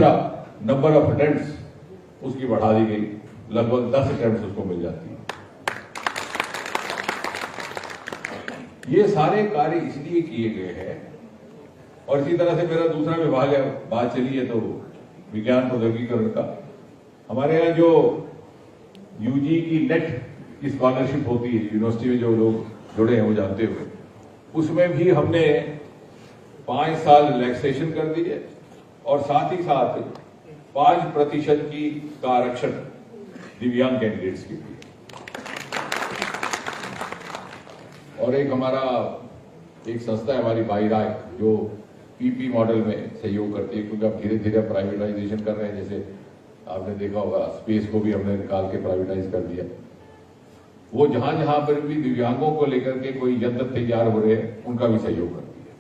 हमेशा number of attempts उसकी बढ़ा दी गई, लगभग 10 अटेम्प्ट्स उसको मिल जाती है। ये सारे कार्य इसलिए किए गए हैं। और इसी तरह से मेरा दूसरा विभाग है, बात चली है तो विज्ञान प्रौद्योगिकीकरण का। हमारे यहाँ जो यूजी की नेट की स्कॉलरशिप होती है, यूनिवर्सिटी में जो लोग जुड़े हैं वो जानते हुए, उसमें भी हमने 5 साल रिलैक्सेशन कर दी है और साथ ही साथ 5% का आरक्षण दिव्यांग कैंडिडेट्स के लिए। और एक हमारा एक संस्था है हमारी बाईराय, जो पीपी मॉडल में सहयोग करती है, क्योंकि अब धीरे धीरे प्राइवेटाइजेशन कर रहे हैं। जैसे आपने देखा होगा स्पेस को भी हमने निकाल के प्राइवेटाइज कर दिया। वो जहां जहां पर भी दिव्यांगों को लेकर के कोई यंत्र तैयार हो रहे हैं उनका भी सहयोग करती है।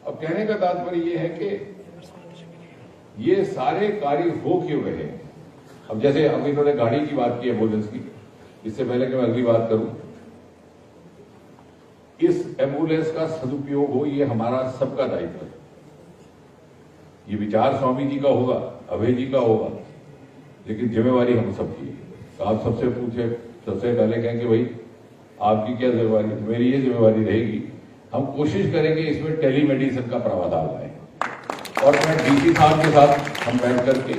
अब कहने का तात्पर्य ये है कि ये सारे कार्य हो क्यों रहे हैं। अब जैसे अब इन्होंने गाड़ी की बात की, एम्बुलेंस की, इससे पहले कि मैं अगली बात करूं, इस एम्बुलेंस का सदुपयोग हो ये हमारा सबका दायित्व है। ये विचार स्वामी जी का होगा, अभय जी का होगा, लेकिन जिम्मेवारी हम सबकी है। आप सबसे पूछे, सबसे पहले कहें कि भाई आपकी क्या जिम्मेवारी, मेरी ये जिम्मेवारी रहेगी, हम कोशिश करेंगे इसमें टेलीमेडिसिन का प्रावधान लाएं। और मैं डीसी साहब के साथ हम बैठ करके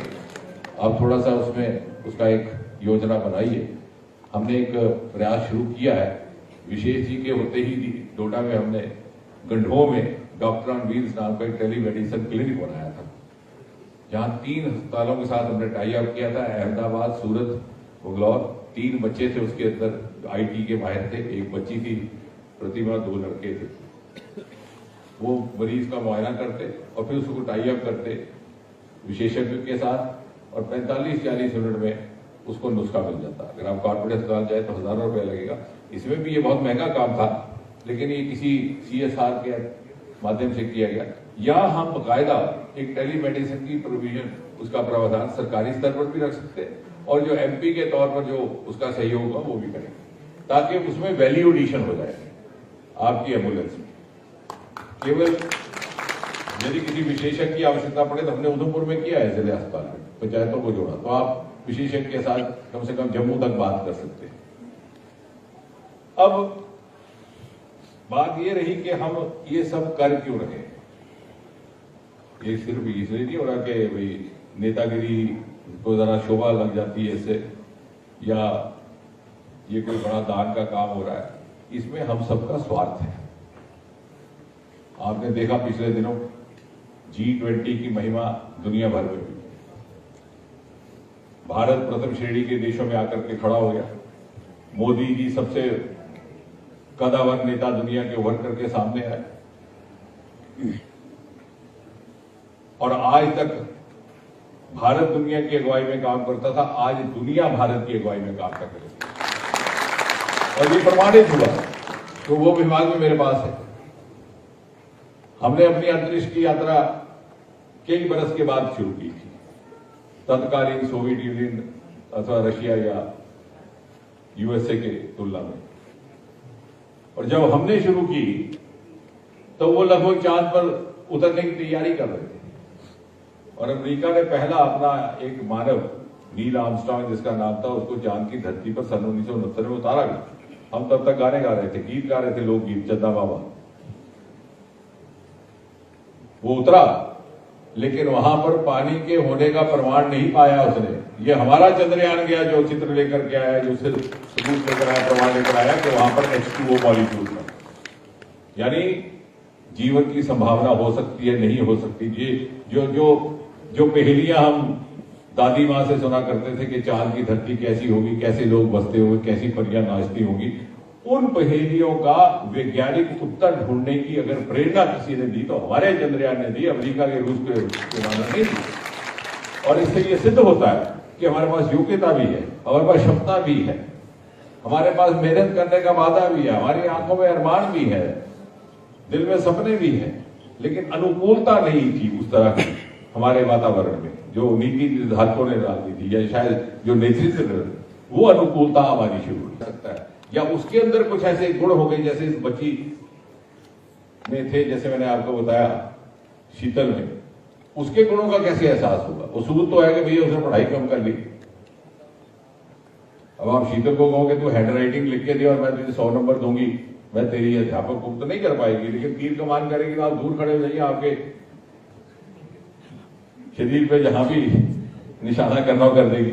आप थोड़ा सा उसमें उसका एक योजना बनाइए। हमने एक प्रयास शुरू किया है, विशेष जी के होते ही डोडा में हमने गंढों में डॉक्टर ऑन व्हील्स नाम का एक टेलीमेडिसिन क्लिनिक बनाया था, जहां 3 अस्पतालों के साथ हमने टाई अप किया था, अहमदाबाद, सूरत, बंगलौर। 3 बच्चे थे उसके अंदर, आईटी के माहिर थे, एक बच्ची थी प्रतिभा, 2 लड़के थे। वो मरीज का मुआयना करते और फिर उसको टाई अप करते विशेषज्ञ के साथ, और 45-40 मिनट में उसको नुस्खा मिल जाता। अगर आप कॉर्पोरेट अस्पताल जाए तो हजारों रुपए लगेगा। इसमें भी ये बहुत महंगा काम था, लेकिन ये किसी सीएसआर के माध्यम से किया गया। या हम बाकायदा एक टेलीमेडिसिन की प्रोविजन, उसका प्रावधान सरकारी स्तर पर भी रख सकते हैं, और जो एमपी के तौर पर जो उसका सहयोग होगा वो भी करेंगे, ताकि उसमें वैल्यू एडिशन हो जाए आपकी एम्बुलेंस में। केवल यदि किसी विशेषज्ञ की आवश्यकता पड़े तो हमने उधमपुर में किया है, जिले अस्पताल में पंचायतों को जोड़ा, तो आप विशेषज्ञ के साथ कम से कम जम्मू तक बात कर सकते हैं। अब बात ये रही कि हम ये सब कर क्यों रहे हैं। ये सिर्फ इसलिए नहीं हो रहा कि भाई नेतागिरी को जरा शोभा लग जाती है इससे, या ये कोई बड़ा दान का काम हो रहा है। इसमें हम सबका स्वार्थ है। आपने देखा पिछले दिनों G20 की महिमा दुनिया भर में हुई। भारत प्रथम श्रेणी के देशों में आकर के खड़ा हो गया। मोदी जी सबसे कदावर नेता दुनिया के उभर करके सामने आए, और आज तक भारत दुनिया की अगुवाई में काम करता था, आज दुनिया भारत की अगुवाई में काम कर रही है। और ये प्रमाणित हुआ, तो वो विभाग में मेरे पास है। हमने अपनी अंतरिक्ष की यात्रा कई बरस के बाद शुरू की थी, तत्कालीन सोवियत यूनियन अथवा रशिया या यूएसए के तुलना में। और जब हमने शुरू की तो वो लगभग चांद पर उतरने की तैयारी कर रहे थे, और अमेरिका ने पहला अपना एक मानव नील आर्मस्ट्रांग जिसका नाम था, उसको चांद की धरती पर सन 1969 में उतारा गया। हम तब तक गाने गा रहे थे, गीत गा रहे थे, लोकगीत, चंदा बाबा। वो उतरा, लेकिन वहां पर पानी के होने का प्रमाण नहीं पाया उसने। ये हमारा चंद्रयान गया जो चित्र लेकर के आया, जो सिर्फ सबूत लेकर आया, प्रमाण लेकर आया कि वहां पर H2O मॉलिक्यूल था। यानी जीवन की संभावना हो सकती है, नहीं हो सकती। ये जो पहेलियां हम दादी माँ से सुना करते थे कि चांद की धरती कैसी होगी, कैसे लोग बसते होंगे, कैसी परियां नाचती होंगी, उन पहेलियों का वैज्ञानिक उत्तर ढूंढने की अगर प्रेरणा किसी ने दी तो हमारे चंद्रयान ने दी, अमेरिका के, रूस के मानव नहीं दी। और इससे ये सिद्ध होता है कि हमारे पास योग्यता भी है, हमारे पास क्षमता भी है, हमारे पास मेहनत करने का वादा भी है, हमारी आंखों में अरमान भी है, दिल में सपने भी हैं, लेकिन अनुकूलता नहीं थी उस तरह की हमारे वातावरण में, जो नीति निर्धारकों ने डाली थी, या शायद जो नेतृत्व, वो अनुकूलता हमारी शुरू हो सकता है। या उसके अंदर कुछ ऐसे गुण हो गए, जैसे इस बच्ची में थे, जैसे मैंने आपको बताया शीतल में, उसके गुणों का कैसे एहसास होगा? वो सबूत तो है कि भैया उसने पढ़ाई कम कर ली। अब आप शीतल को कहोगे तू हैंड राइटिंग लिख के दे और मैं तुझे 100 नंबर दूंगी, मैं तेरी अध्यापक को तो नहीं कर पाएगी, लेकिन तीर कमान करेगी तो आप दूर खड़े हो जाइए, आपके शरीर पे जहां भी निशाना करना हो कर देगी।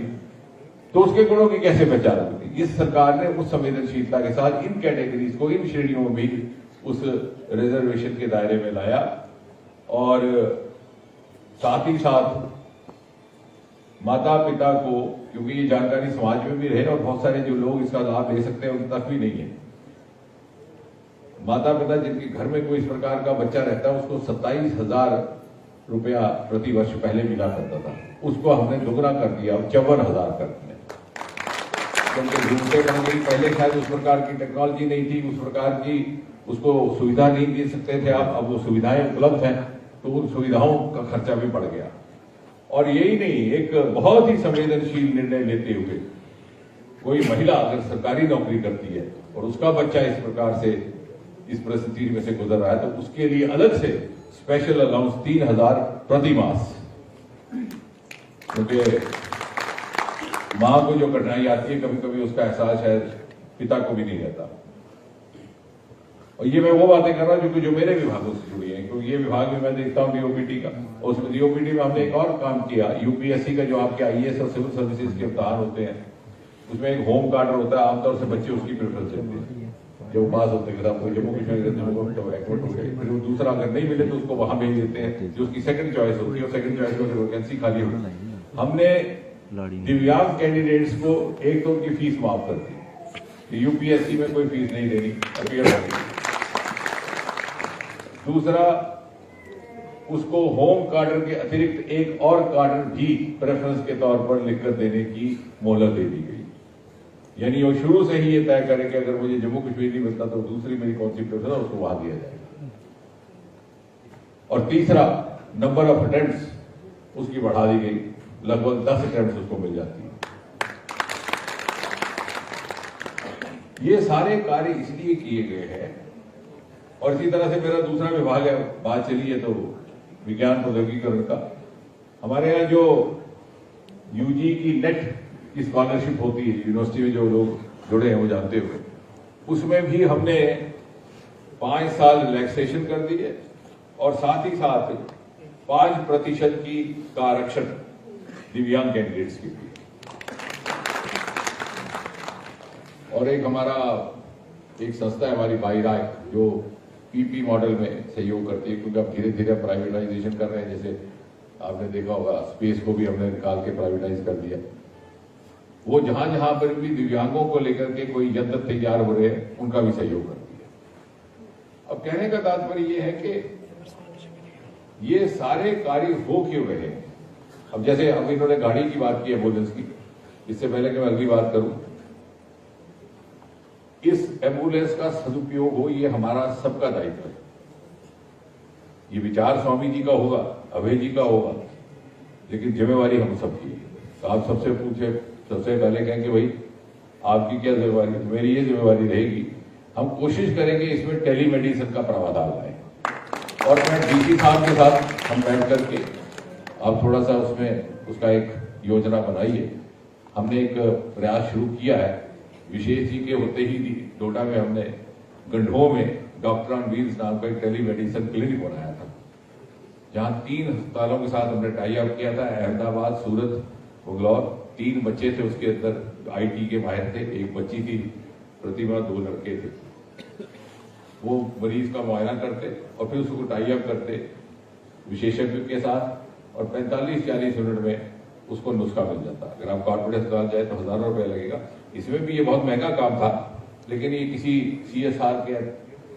तो उसके गुणों की कैसे पहचान होगी? इस सरकार ने उस संवेदनशीलता के साथ इन कैटेगरीज को, इन श्रेणियों में भी उस रिजर्वेशन के दायरे में लाया और साथ ही साथ माता पिता को, क्योंकि ये जानकारी समाज में भी रहे और बहुत सारे जो लोग इसका लाभ ले सकते हैं उन तक भी नहीं है। माता पिता जिनके घर में कोई इस प्रकार का बच्चा रहता है उसको 27,000 रुपया प्रति वर्ष पहले मिला करता था, उसको हमने दुगना कर दिया, 54,000 कर दिया। क्योंकि ढूंढते रहेंगे, पहले शायद उस प्रकार की टेक्नोलॉजी नहीं थी, उस प्रकार की उसको सुविधा नहीं दे सकते थे आप, अब वो सुविधाएं उपलब्ध हैं तो उन सुविधाओं का खर्चा भी बढ़ गया। और यही नहीं, एक बहुत ही संवेदनशील निर्णय लेते हुए कोई महिला अगर सरकारी नौकरी करती है और उसका बच्चा इस प्रकार से इस परिस्थिति में से गुजर रहा है तो उसके लिए अलग से स्पेशल अलाउंस 3,000 प्रति मास, क्योंकि मां को जो कठिनाई आती है कभी कभी उसका एहसास शायद पिता को भी नहीं रहता। और ये मैं वो बातें कर रहा हूं जो मेरे विभागों से जुड़ी है, क्योंकि ये विभाग में मैं देखता हूं डीओपीटी का, और उसमें डीओपीटी में हमने एक और काम किया, यूपीएससी का जो आपके आईएएस और सिविल सर्विसेज के इम्तिहान होते हैं उसमें एक होम कार्डर होता है, आमतौर से बच्चे उसकी प्रेफरेंस देते हैं। जब वो पास होते हैं जम्मू कश्मीर, फिर वो दूसरा अगर नहीं मिले तो उसको वहां भेज देते हैं जो उसकी सेकंड चॉइस होती है, और सेकंड चॉइस में वैकेंसी खाली होती है। हमने दिव्यांग कैंडिडेट्स को एक तो उनकी फीस माफ कर दी, यूपीएससी में कोई फीस नहीं देनी, अपीयर होगी। दूसरा, उसको होम कार्डर के अतिरिक्त एक और कार्डर भी प्रेफरेंस के तौर पर लिखकर देने की मोहलत दे दी गई। यानी वो शुरू से ही ये तय करें कि अगर मुझे जम्मू कश्मीर नहीं मिलता तो दूसरी मेरी कौन सी प्रेफरेंस है उसको वहां दिया जाएगा। और तीसरा, नंबर ऑफ अटेम्प्ट्स उसकी बढ़ा दी गई, लगभग 10 अटेम्प्ट्स उसको मिल जाती है। ये सारे कार्य इसलिए किए गए हैं। और इसी तरह से मेरा दूसरा विभाग है, बात चली है तो विज्ञान प्रौद्योगिकीकरण का। हमारे यहाँ जो यूजी की नेट की स्कॉलरशिप होती है, यूनिवर्सिटी में जो लोग जुड़े हैं वो जानते हुए, उसमें भी हमने 5 साल रिलैक्सेशन कर दी है और साथ ही साथ 5% का आरक्षण दिव्यांग कैंडिडेट्स के लिए। और एक हमारा एक संस्था है हमारी बाईराय, जो पीपी मॉडल में सहयोग करती है, क्योंकि अब धीरे धीरे प्राइवेटाइजेशन कर रहे हैं। जैसे आपने देखा होगा स्पेस को भी हमने निकाल के प्राइवेटाइज कर दिया। वो जहां जहां पर भी दिव्यांगों को लेकर के कोई यंत्र तैयार हो रहे हैं उनका भी सहयोग करती है। अब कहने का तात्पर्य ये है कि ये सारे कार्य हो क्यों रहे हैं। अब जैसे अब इन्होंने गाड़ी की बात की, एम्बुलेंस की, इससे पहले कि मैं अगली बात करूं, इस एम्बुलेंस का सदुपयोग हो ये हमारा सबका दायित्व है। ये विचार स्वामी जी का होगा, अभय जी का होगा, लेकिन जिम्मेवारी हम सबकी है। तो आप सबसे पूछे, सबसे पहले कहें कि भाई आपकी क्या जिम्मेवारी, तो मेरी ये जिम्मेवारी रहेगी, हम कोशिश करेंगे इसमें टेलीमेडिसिन का प्रावधान लाएं। और मैं डीसी साहब के साथ हम बैठ करके आप थोड़ा सा उसमें उसका एक योजना बनाइए। हमने एक प्रयास शुरू किया है, विशेष जी के होते ही डोडा में हमने गंढों में डॉक्टर ऑन व्हील्स नाम का एक टेलीमेडिसिन क्लिनिक बनाया था, जहां 3 अस्पतालों के साथ हमने टाई अप किया था, अहमदाबाद, सूरत, बंगलौर। 3 बच्चे थे उसके अंदर, आईटी के माहिर थे, एक बच्ची थी प्रतिभा, 2 लड़के थे। वो मरीज का मुआयना करते और फिर उसको टाई अप करते विशेषज्ञ के साथ, और 45-40 मिनट में उसको नुस्खा मिल जाता। अगर आप कॉर्पोरेट अस्पताल जाए तो हजारों रुपए लगेगा। इसमें भी ये बहुत महंगा काम था, लेकिन ये किसी सीएसआर के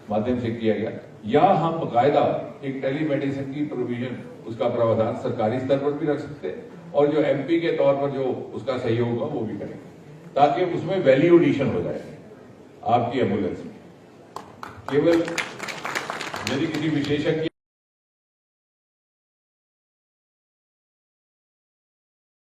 माध्यम से किया गया। या हम बाकायदा एक टेलीमेडिसिन की प्रोविजन, उसका प्रावधान सरकारी स्तर पर भी रख सकते हैं, और जो एमपी के तौर पर जो उसका सहयोग होगा वो भी करेंगे, ताकि उसमें वैल्यू एडिशन हो जाए आपकी एम्बुलेंस में। केवल यदि किसी विशेषज्ञ